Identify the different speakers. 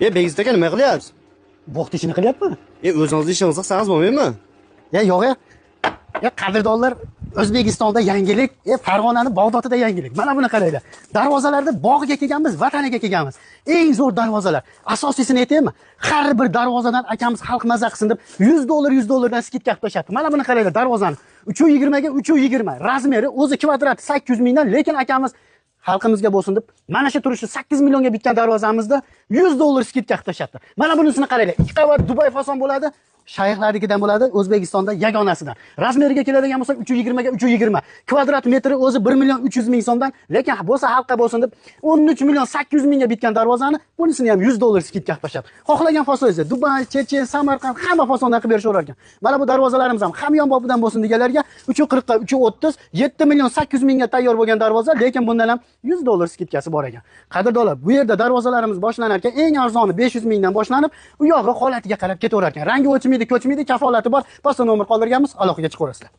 Speaker 1: Begizda aka nima qilyapsiz?
Speaker 2: Bog' ishini qilyapman.
Speaker 1: O'zingizni ishingiz qilsangiz bo'lmaymi?
Speaker 2: Yo'q. Qadrdonlar, O'zbekistonda yangilik, Farg'onani Bag'dodida yangilik. Mana buni qaranglar. Darvozalarda bog'iga kelganmiz, vataniga kelganmiz. Eng zo'r darvozalar. Asosiyini aytaymi? Har bir darvozadan akamiz xalq maza qilsin deb $100 dan skidka qilib tashlabdi. Mana buni qaranglar, darvozani 320 ga 320. Razmeri o'zi kvadrati 800 mingdan, lekin akamiz xalqimizga bo'lsin deb mana shu turishi 8 millionga bitgan darvozamizda $100 skidka qilib tashlabdi. Mana bunisini qaranglar. 2 qavat Dubay fason bo'ladi. Shayxlarnikidan bo'ladi, O'zbekistonda yagonasidan. Razmeriga keladigan bo'lsak 320 ga 320. Kvadrat metri o'zi 1.300.000 so'mdan, lekin bo'lsa xalqqa bo'lsin deb 13.800.000 ga bitgan darvozani bunisini ham $100 skidka qilib tashlabdi. Xohlagan fasoningizda Dubay, Chechen, Samarqand hamma fasondan qilib berishaverar ekan. Mana bu darvozalarimiz ham hamyonbopdan bo'lsin deganlarga 340 ga 330, 7.800.000 ga tayyor bo'lgan darvoza, lekin bundan ham $100 skidkasi bor ekan. Qadrdonlar, bu yerda darvozalarimiz boshlanar ekan, eng arzoni 500 mingdan boshlanib, u yog'i holatiga qarab ketaverar ekan. Rangi o'chmaydi, ko'chmaydi, kafolati bor. Boshqa nomer qoldirganmiz, aloqaga chiqaverasizlar.